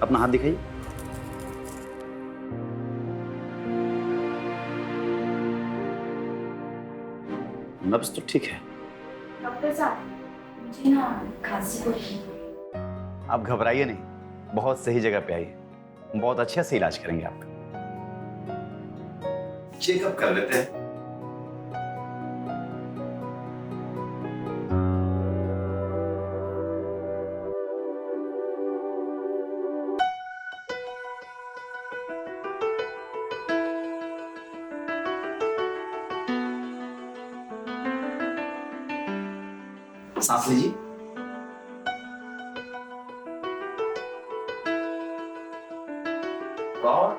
अपना हाथ दिखाइए। नब्ज तो ठीक है। डॉक्टर साहब, मुझे ना खांसी हो रही है। आप घबराइए नहीं, बहुत सही जगह पे आइए, हम बहुत अच्छे से इलाज करेंगे आपका। चेकअप कर लेते हैं। सांस लीजिए। और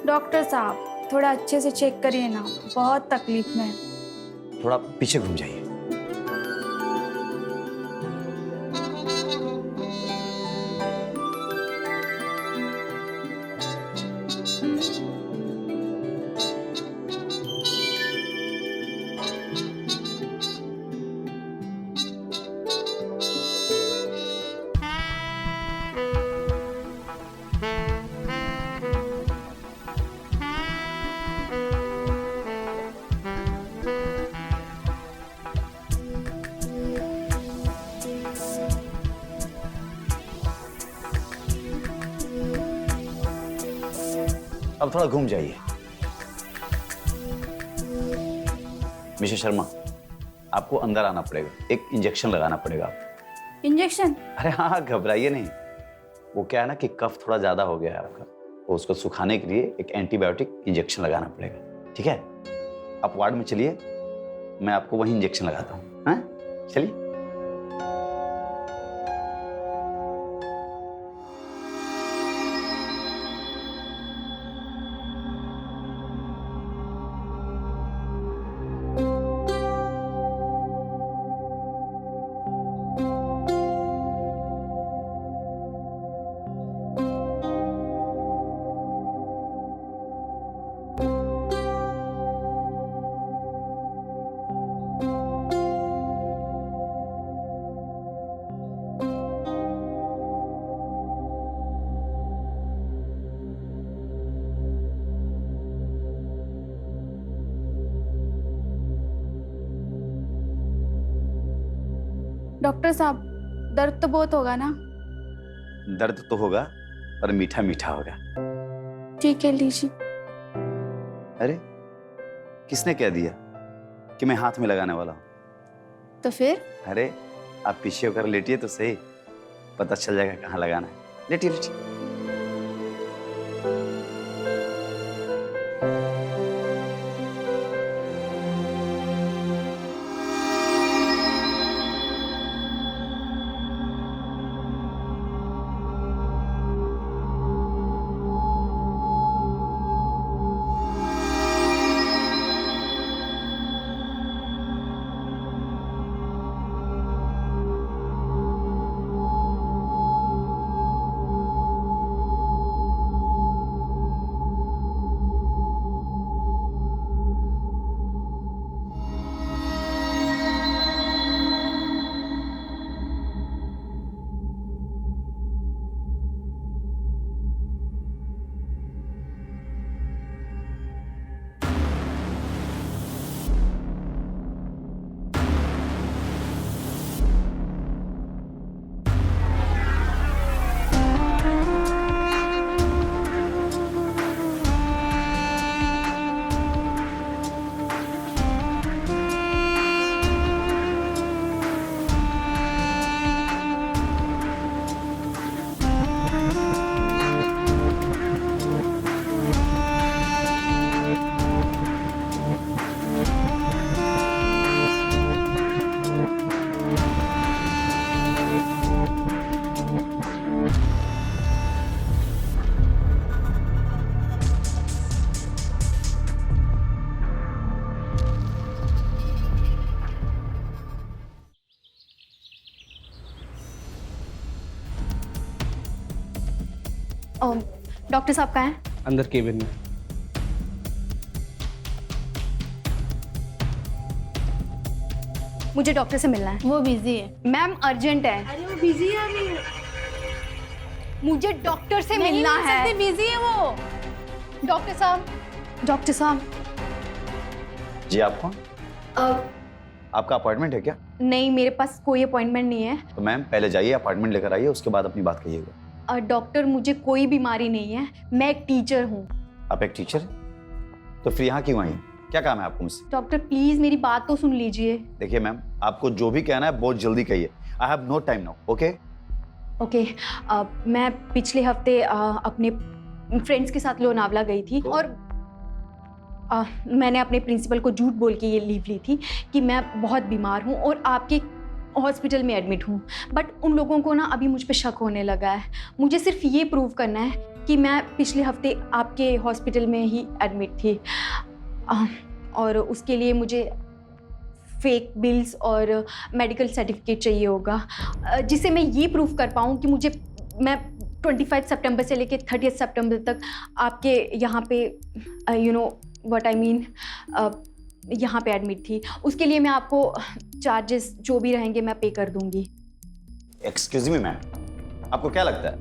डॉक्टर साहब, थोड़ा अच्छे से चेक करिए ना, बहुत तकलीफ में है। थोड़ा पीछे घूम जाइए। अब थोड़ा घूम जाइए। मिस्टर शर्मा, आपको अंदर आना पड़ेगा, एक इंजेक्शन लगाना पड़ेगा आपको। इंजेक्शन? अरे हाँ, घबराइए नहीं। वो क्या है ना कि कफ थोड़ा ज्यादा हो गया है आपका, तो उसको सुखाने के लिए एक एंटीबायोटिक इंजेक्शन लगाना पड़ेगा। ठीक है, आप वार्ड में चलिए, मैं आपको वहीं इंजेक्शन लगाता हूँ। हाँ, चलिए। डॉक्टर साहब, दर्द तो बहुत होगा ना? दर्द तो होगा, पर मीठा मीठा होगा। ठीक है, लीजिए। अरे, किसने कह दिया कि मैं हाथ में लगाने वाला हूँ? तो फिर? अरे, आप पीछे होकर लेटिए तो सही, पता चल जाएगा कहाँ लगाना है। लेटिए लेटिए। डॉक्टर साहब कहाँ हैं? अंदर केबिन में। मुझे डॉक्टर से मिलना है। वो बिजी है। मैम अर्जेंट है, अरे वो बिजी है अभी। मुझे डॉक्टर से नहीं मिलना मिल है। सकते, बिजी है वो। डॉक्टर साहब, डॉक्टर साहब। जी आप कौन? आपका अपॉइंटमेंट है क्या? नहीं, मेरे पास कोई अपॉइंटमेंट नहीं है। तो मैम पहले जाइए अपॉइंटमेंट लेकर आइए, उसके बाद अपनी बात कहिएगा। डॉक्टर, मुझे कोई बीमारी नहीं है, मैं एक टीचर हूँ। आप एक टीचर हैं? तो फिर यहाँ क्यों आई हैं? क्या काम है आपको मुझसे? डॉक्टर प्लीज मेरी बात तो सुन लीजिए। देखिए मैम, आपको जो भी कहना है बहुत जल्दी कहिए। I have no time now, okay? Okay, मैं पिछले हफ्ते अपने फ्रेंड्स के साथ लोनावला गई थी और मैंने अपने प्रिंसिपल को झूठ बोल के ये लीव ली थी कि मैं बहुत बीमार हूँ और आपके हॉस्पिटल में एडमिट हूँ। बट उन लोगों को ना अभी मुझ पे शक होने लगा है। मुझे सिर्फ ये प्रूव करना है कि मैं पिछले हफ्ते आपके हॉस्पिटल में ही एडमिट थी और उसके लिए मुझे फेक बिल्स और मेडिकल सर्टिफिकेट चाहिए होगा जिससे मैं ये प्रूव कर पाऊँ कि मैं 25 सितंबर से लेकर 30 सितंबर तक आपके यहाँ पे you know what I mean यहाँ पे एडमिट थी। उसके लिए मैं आपको चार्जेस जो भी रहेंगे मैं पे कर दूंगी। एक्सक्यूज मी मैम, आपको क्या लगता है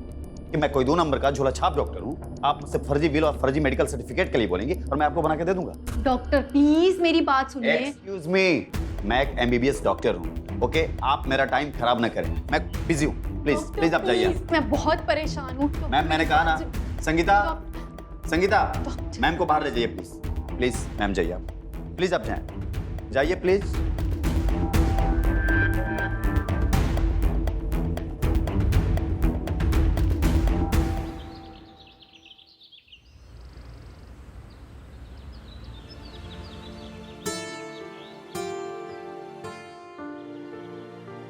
कि मैं कोई 2 नंबर का झोला छाप डॉक्टर हूँ? आप मुझसे फर्जी बिल और फर्जी मेडिकल सर्टिफिकेट के लिए बोलेंगी और मैं आपको बना के दे दूंगा? डॉक्टर प्लीज मेरी बात सुनिए। एक्सक्यूज मी, मैं एक MBBS डॉक्टर हूँ, ओके? आप मेरा टाइम खराब ना करें, मैं बिजी हूँ। प्लीज प्लीज आप जाइए। मैं बहुत परेशान हूँ। मैम मैंने कहा ना, संगीता मैम को बाहर ले जाइए प्लीज। प्लीज मैम जाइए, आप प्लीज आप जाइए प्लीज।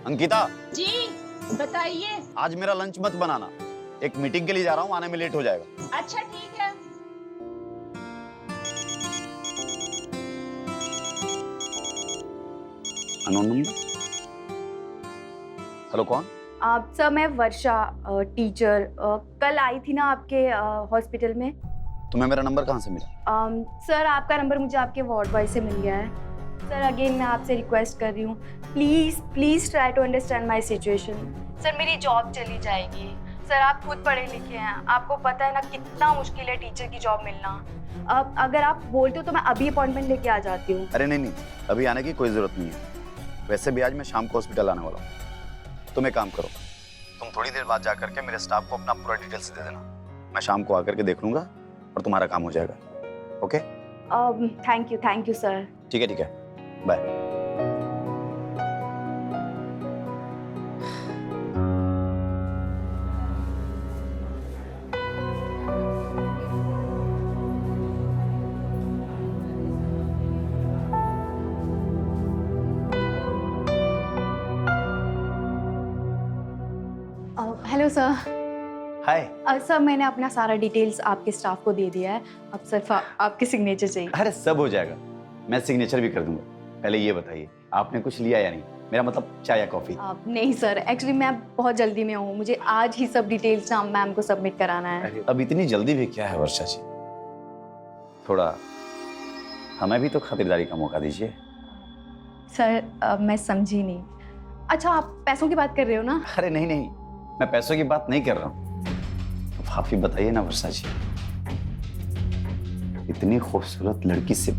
अंकिता जी बताइए। आज मेरा लंच मत बनाना, एक मीटिंग के लिए जा रहा हूँ, आने में लेट हो जाएगा। अच्छा ठीक है। Unknown number. हेलो कौन? आप सर, मैं वर्षा टीचर कल आई थी ना आपके हॉस्पिटल में। तुम्हें मेरा नंबर कहाँ से मिला? सर आपका नंबर मुझे आपके वार्ड बॉय से मिल गया है। सर अगेन मैं आपसे रिक्वेस्ट कर रही हूँ, please try to understand my situation. Sir मेरी जॉब चली जाएगी। सर आप खुद पढ़े लिखे हैं, आपको पता है ना कितना मुश्किल है टीचर की जॉब मिलना। अब अगर आप बोलते हो तो मैं अभी अपॉइंटमेंट लेके आ जाती हूँ। अरे नहीं, अभी आने की कोई जरूरत नहीं है। वैसे भी आज मैं शाम को हॉस्पिटल आने वाला हूँ। तुम एक काम करो, तुम थोड़ी देर बाद जा करके मेरे स्टाफ को अपना पूरा डिटेल्स दे देना। मैं शाम को आकर के देख लूंगा और तुम्हारा काम हो जाएगा, ओके? Thank you sir. ठीक है, bye. Hello sir. Hi. Sir मैंने अपना सारा डिटेल्स आपके स्टाफ को दे दिया है। अब सिर्फ आपके सिग्नेचर चाहिए। अरे सब हो जाएगा, मैं सिग्नेचर भी कर दूंगा। पहले ये बताइए, आपने कुछ लिया या नहीं? मेरा मतलब चाय या कॉफी? नहीं सर, एक्चुअली मैं बहुत जल्दी में हूँ, मुझे आज ही सब डिटेल्स ना मैम को सबमिट कराना है। अब इतनी जल्दी भी क्या है वर्षा जी, थोड़ा हमें भी तो खातिरदारी का मौका दीजिए। सर मैं समझी नहीं। अच्छा आप पैसों की बात कर रहे हो ना? अरे नहीं, मैं पैसों की बात नहीं कर रहा हूँ। अब आप ही बताइए ना वर्षा जी, इतनी खूबसूरत लड़की से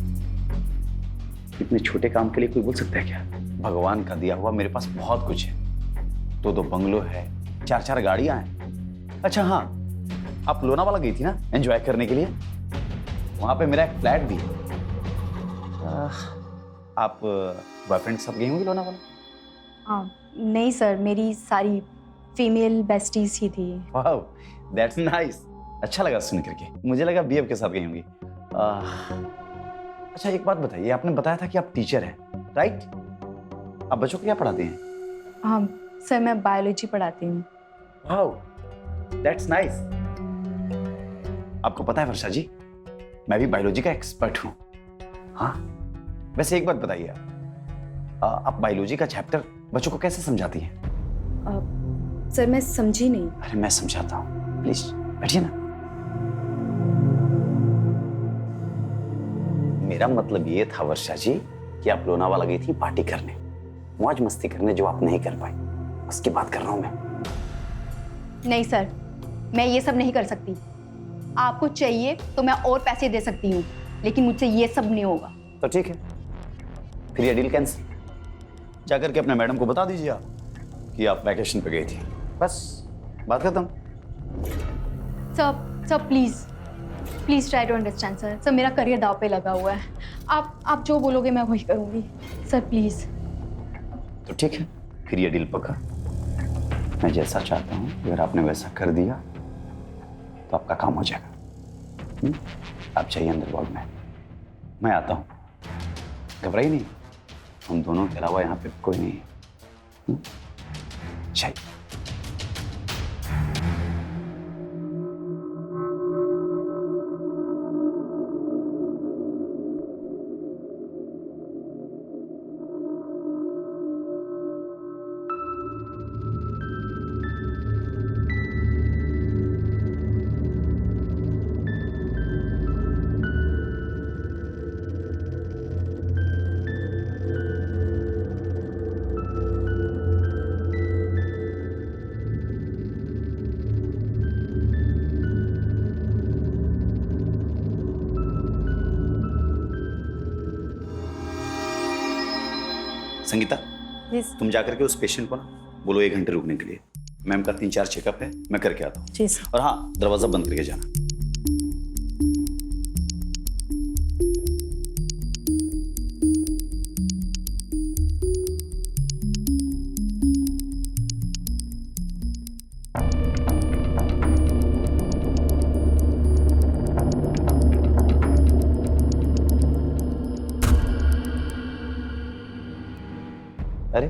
इतने छोटे काम के लिए कोई बोल सकता है क्या? भगवान का दिया हुआ मेरे पास बहुत कुछ है। 2 बंगलो है, 4 गाड़ियां हैं। अच्छा हाँ, आप लोनावाला गई थी ना एंजॉय करने के लिए? वहां पे मेरा एक फ्लैट भी है। आप बॉयफ्रेंड के साथ गई होंगी लोनावाला? नहीं सर, मेरी सारी फीमेल बेस्टीज ही थी। वाह, दैट्स नाइस। अच्छा लगा सुन करके। मुझे लगा बीएफ के साथ गई होंगी। अच्छा एक बात बताइए, आपने बताया था कि आप टीचर हैं, राइट? आप बच्चों को क्या पढ़ाते हैं? हाँ सर, मैं बायोलॉजी पढ़ाती हूँ। वाह, दैट्स नाइस। आपको पता है वर्षा जी, मैं भी बायोलॉजी का एक्सपर्ट हूँ। हाँ, वैसे एक बात बताइए, आप बायोलॉजी का चैप्टर बच्चों को कैसे समझाती हैं? सर मैं समझी नहीं। अरे मैं समझाता हूँ, प्लीज बैठिए ना। मेरा मतलब ये था वर्षा जी कि आप लोनावाला गई थी पार्टी करने, मौज मस्ती करने, जो आप नहीं कर पाई, उसकी बात कर रहा हूं मैं। नहीं सर, मैं ये सब नहीं कर सकती। आपको चाहिए तो मैं और पैसे दे सकती हूँ, लेकिन मुझसे ये सब नहीं होगा। तो ठीक है, फिर ये डील कैंसिल। जाकर के अपने मैडम को बता दीजिए आप कि आप वैकेशन पे गई थी, बस बात खत्म। Sir please try to understand sir. Sir मेरा करियर दाव पे लगा हुआ है। आप जो बोलोगे मैं वही करूँगी सर, प्लीज। तो ठीक है, फिर ये डील पक्का। मैं जैसा चाहता हूँ अगर आपने वैसा कर दिया तो आपका काम हो जाएगा। आप चाहिए अंदर वार्ड में, मैं आता हूँ, घबराइए नहीं, हम दोनों के अलावा यहाँ पे कोई नहीं है। चाहिए। संगीता, तुम जाकर के उस पेशेंट को ना बोलो 1 घंटे रुकने के लिए। मैम का 3-4 चेकअप है, मैं करके आता हूँ। और हाँ, दरवाजा बंद करके जाना। अरे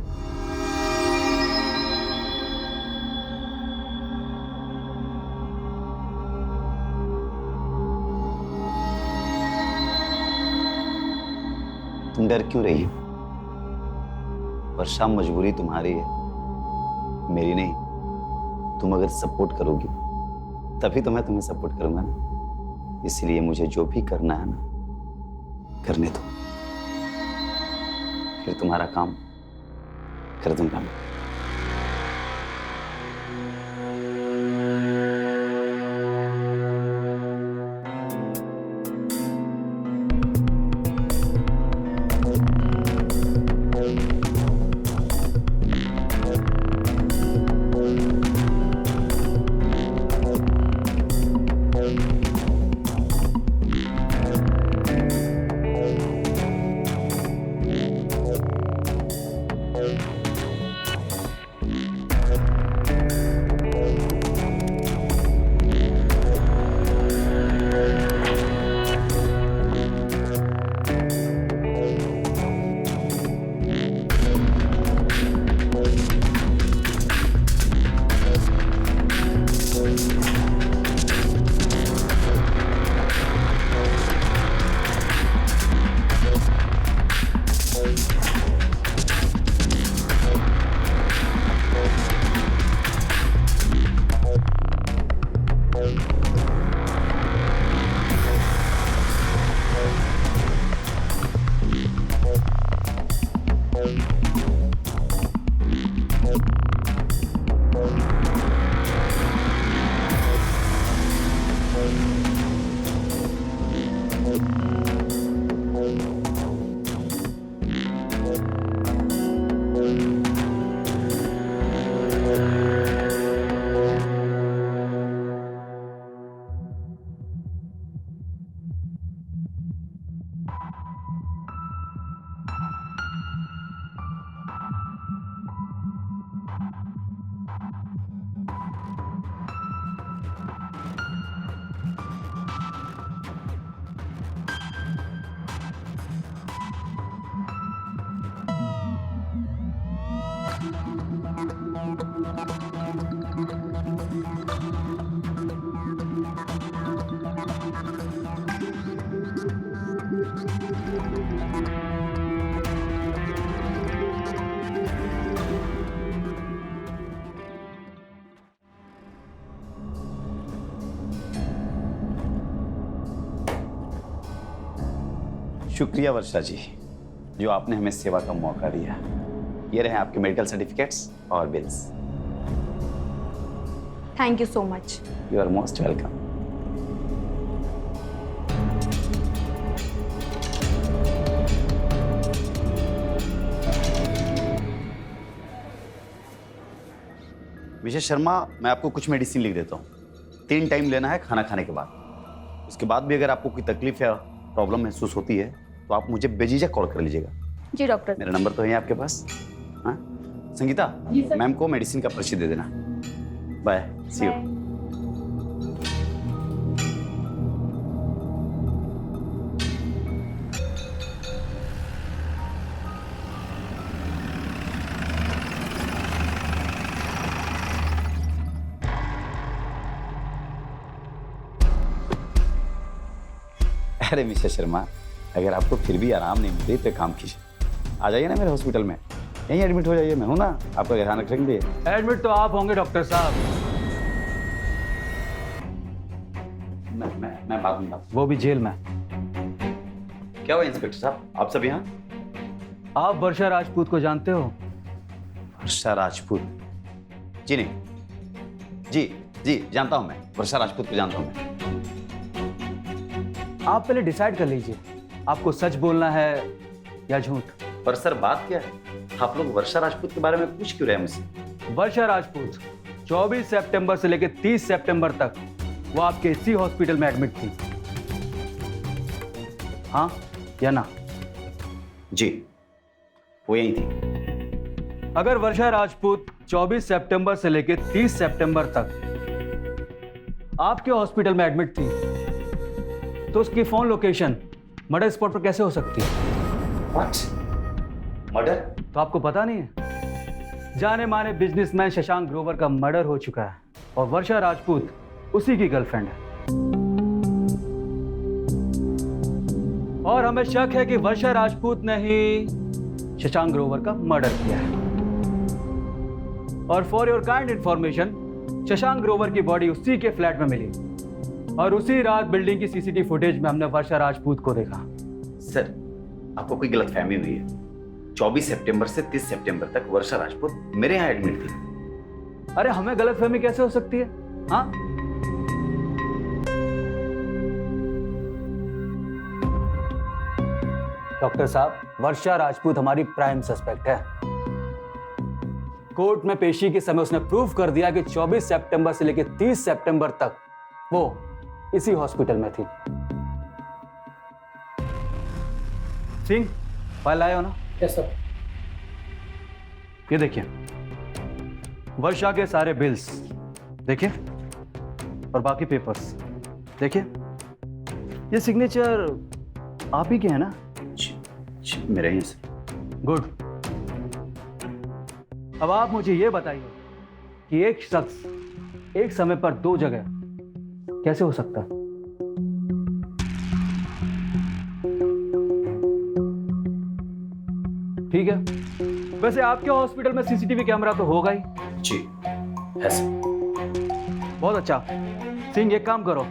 तुम डर क्यों रही हो? वर्षा, मजबूरी तुम्हारी है, मेरी नहीं। तुम अगर सपोर्ट करोगी तभी तो मैं तुम्हें सपोर्ट करूंगा ना। इसलिए मुझे जो भी करना है ना, करने दो, फिर तुम्हारा काम कर दूंगा मैं। शुक्रिया वर्षा जी, जो आपने हमें सेवा का मौका दिया। ये रहे आपके मेडिकल सर्टिफिकेट्स और bills. Thank you so much. You are most welcome. Vishesh Sharma, मैं आपको कुछ मेडिसिन लिख देता हूँ। 3 टाइम लेना है खाना खाने के बाद। उसके बाद भी अगर आपको कोई तकलीफ या प्रॉब्लम महसूस होती है तो आप मुझे बेझिझक कॉल कर लीजिएगा। जी डॉक्टर। मेरा नंबर तो है आपके पास। हाँ संगीता, मैम को मेडिसिन का पर्ची दे देना। Bye, see you. अरे मिस्टर शर्मा, अगर आपको फिर भी आराम नहीं मिल रही तो काम कीजिए, आ जाइए ना मेरे हॉस्पिटल में, यहीं एडमिट हो जाइए। मैं हूं ना, आपका ध्यान रखेंगे। एडमिट तो आप होंगे डॉक्टर साहब। मैं बात में बात। वो भी जेल में। क्या हुआ इंस्पेक्टर साहब, आप सब यहाँ? आप वर्षा राजपूत को जानते हो? वर्षा राजपूत? जी नहीं। जी जानता हूं मैं, वर्षा राजपूत को जानता हूं मैं। आप पहले डिसाइड कर लीजिए, आपको सच बोलना है या झूठ। पर सर बात क्या है, आप लोग वर्षा राजपूत के बारे में पूछ क्यों रहे हैं मुझसे? वर्षा राजपूत 24 सितंबर से लेकर 30 सितंबर तक वो आपके इसी हॉस्पिटल में एडमिट थी। हाँ या ना? जी, वो यही थी। अगर वर्षा राजपूत 24 सितंबर से लेकर 30 सितंबर तक आपके हॉस्पिटल में एडमिट थी तो उसकी फोन लोकेशन मर्डर स्पॉट पर कैसे हो सकती है? What? मर्डर? तो आपको पता नहीं है, जाने माने बिजनेसमैन शशांक ग्रोवर का मर्डर हो चुका है और वर्षा राजपूत उसी की गर्लफ्रेंड है। और हमें शक है कि वर्षा राजपूत ने ही शशांक ग्रोवर का मर्डर किया है। और for your kind information, Shashank Grover की बॉडी उसी के फ्लैट में मिली और उसी रात बिल्डिंग की सीसीटीवी फुटेज में हमने वर्षा राजपूत को देखा। सर, आपको कोई गलतफहमी हुई है। 24 सितंबर से 30 सितंबर तक वर्षा राजपूत मेरे यहाँ एडमिट थी। अरे हमें गलतफहमी कैसे हो सकती है? हाँ, डॉक्टर साहब, वर्षा राजपूत हमारी प्राइम सस्पेक्ट है। कोर्ट में पेशी के समय उसने प्रूव कर दिया कि 24 सितंबर से लेकर 30 सितंबर तक वो इसी हॉस्पिटल में थी। सिंह, फाइल लाए हो ना? Yes sir. ये देखिए, वर्षा के सारे बिल्स देखिए और बाकी पेपर्स देखिए। ये सिग्नेचर आप ही के हैं ना? जी, मेरे ही सर। गुड। अब आप मुझे ये बताइए कि एक शख्स एक समय पर 2 जगह कैसे हो सकता है? ठीक है, वैसे आपके हॉस्पिटल में सीसीटीवी कैमरा तो होगा ही। जी है सर। बहुत अच्छा। सिंह, एक काम करो,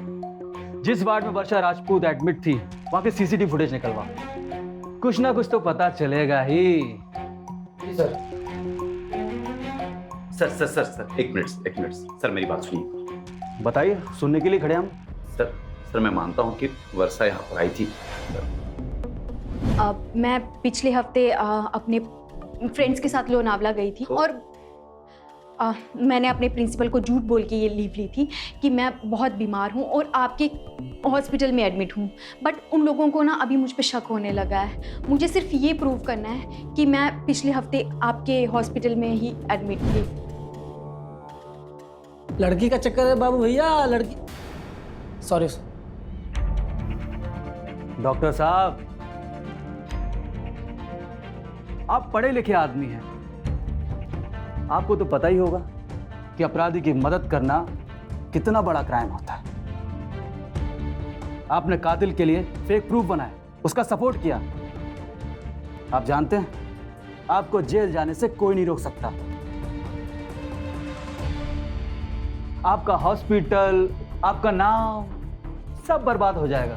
जिस वार्ड में वर्षा राजपूत एडमिट थी वहां के सीसीटीवी फुटेज निकलवा। कुछ ना कुछ तो पता चलेगा ही। जी सर। सर एक मिनट सर, मेरी बात सुनिए। बताइए, सुनने के लिए खड़े हम। सर मैं मानता हूँ कि वर्षा यहाँ पर आई थी। मैं पिछले हफ्ते अपने फ्रेंड्स के साथ लोनावला गई थी और मैंने अपने प्रिंसिपल को झूठ बोल के ये लीव ली थी कि मैं बहुत बीमार हूँ और आपके हॉस्पिटल में एडमिट हूँ। बट उन लोगों को ना अभी मुझ पे शक होने लगा है। मुझे सिर्फ ये प्रूव करना है कि मैं पिछले हफ्ते आपके हॉस्पिटल में ही एडमिट थी। लड़की का चक्कर है बाबू भैया, लड़की। Sorry sir. डॉक्टर साहब, आप पढ़े लिखे आदमी हैं, आपको तो पता ही होगा कि अपराधी की मदद करना कितना बड़ा क्राइम होता है। आपने कातिल के लिए फेक प्रूफ बनाए, उसका सपोर्ट किया। आप जानते हैं, आपको जेल जाने से कोई नहीं रोक सकता। आपका हॉस्पिटल, आपका नाम सब बर्बाद हो जाएगा।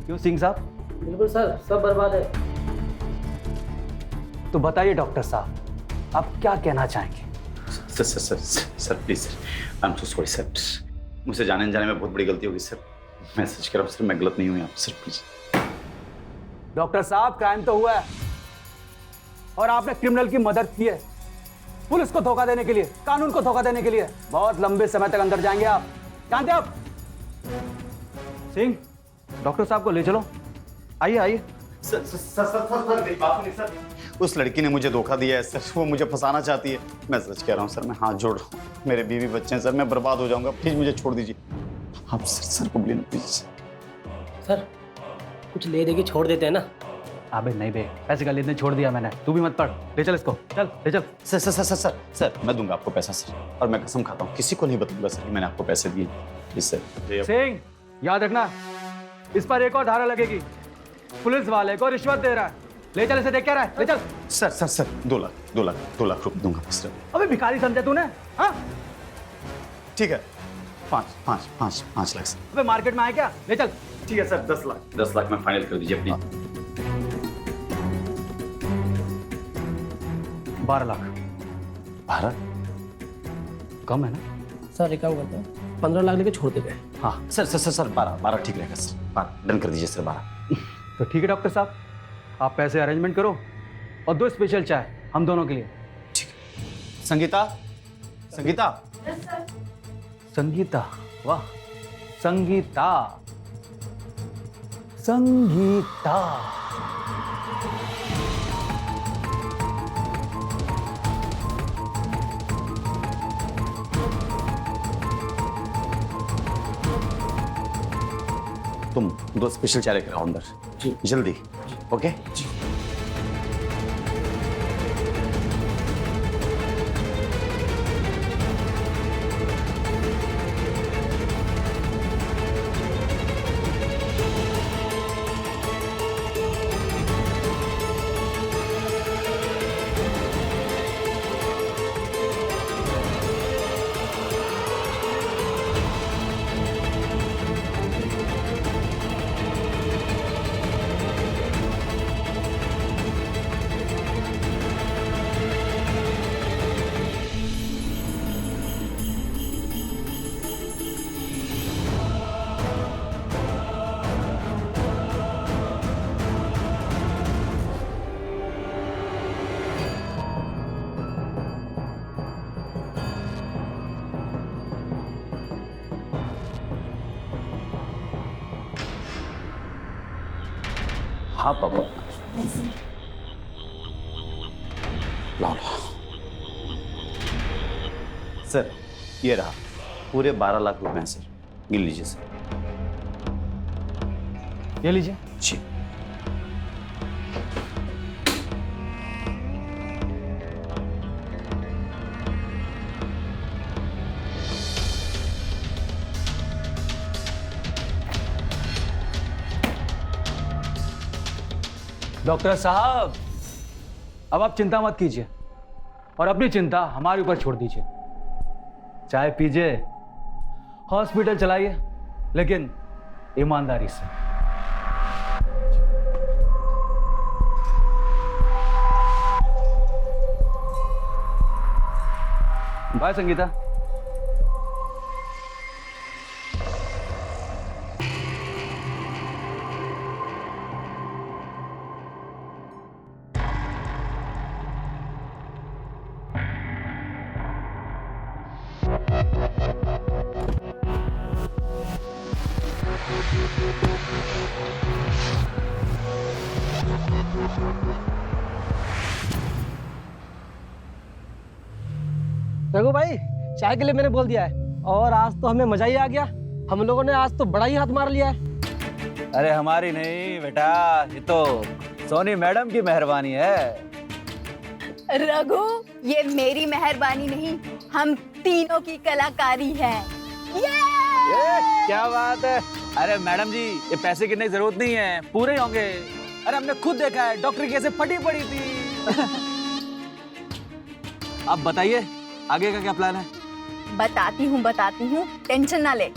क्यों सिंह साहब? बिल्कुल सर, सब बर्बाद है। तो बताइए डॉक्टर साहब, आप क्या कहना चाहेंगे? Sir please sir, I am so sorry sir. मुझसे जाने अनजाने में बहुत बड़ी गलती होगी सर। मैं सच कह रहा हूँ सर, मैं गलत नहीं हूँ यहाँ पे सर, प्लीज। डॉक्टर साहब, क्राइम तो हुआ है और आपने क्रिमिनल की मदद की है, पुलिस को धोखा देने के लिए, कानून को धोखा देने के लिए। बहुत लंबे समय तक अंदर जाएंगे आप, जानते हैं आप? सिंह, डॉक्टर साहब को ले चलो। आइए आइए। सर मेरी बात सुनिए सर। उस लड़की ने मुझे धोखा दिया है सर, वो मुझे फंसाना चाहती है। मैं सच कह रहा हूँ सर, मैं हाथ जोड़ रहा हूँ, मेरे बीवी बच्चे हैं सर, मैं बर्बाद हो जाऊंगा, प्लीज मुझे छोड़ दीजिए आप। सर को प्लीज प्लीज। सर कुछ ले दे के छोड़ देते हैं ना। अबे नहीं बे, पैसे का लेने छोड़ दिया मैंने, तू भी मत पढ़। ले चल इसको, चल ले चल। सर मैं दूंगा आपको पैसा सर, और मैं कसम खाता हूँ किसी को नहीं बताऊंगा सर कि मैंने आपको पैसे दिए। Please sir. सिंह, याद रखना, इस पर एक और धारा लगेगी। पुलिस वाले को रिश्वत दे रहा है। ले चल इसे, देख क्या रहा है, ले चल। सर 2 लाख रुपए दूंगा सर। अबे भिखारी समझा तूने? हाँ, ठीक है, 5 लाख सर। अबे मार्केट में आए क्या? ले चल। ठीक है सर, 10 लाख में फाइनल कर दीजिए प्लीज। 12 लाख 12? कम है ना? सर एक काम करते हैं, 15 लाख लेके छोड़ देते हैं। हाँ सर 12 ठीक रहेगा सर, 12 डन कर दीजिए सर, 12। तो ठीक है डॉक्टर साहब, आप पैसे अरेंजमेंट करो और 2 स्पेशल चाय हम दोनों के लिए। ठीक है। संगीता, संगीता, वाह, संगीता। तुम 2 स्पेशल चाय लेकर आओ अंदर जी। जल्दी। ओके जी। हाँ पापा, लाओ। सर ये रहा, पूरे 12 लाख रुपए हैं सर, गिन लीजिए सर। ये लीजिए। जी। डॉक्टर साहब, अब आप चिंता मत कीजिए और अपनी चिंता हमारे ऊपर छोड़ दीजिए। चाय पीजिए, हॉस्पिटल चलाइए, लेकिन ईमानदारी से। बाय संगीता। रघु भाई, चाय के लिए मैंने बोल दिया है, और आज तो हमें मजा ही आ गया। हम लोगों ने आज तो बड़ा ही हाथ मार लिया है। अरे हमारी नहीं बेटा, ये तो सोनी मैडम की मेहरबानी है। रघु, ये मेरी मेहरबानी नहीं, हम तीनों की कलाकारी है। ये क्या बात है। अरे मैडम जी, ये पैसे की जरूरत नहीं है, पूरे होंगे। अरे हमने खुद देखा है, डॉक्टर कैसे फटी पड़ी थी। अब बताइए आगे का क्या प्लान है? बताती हूँ, टेंशन ना ले।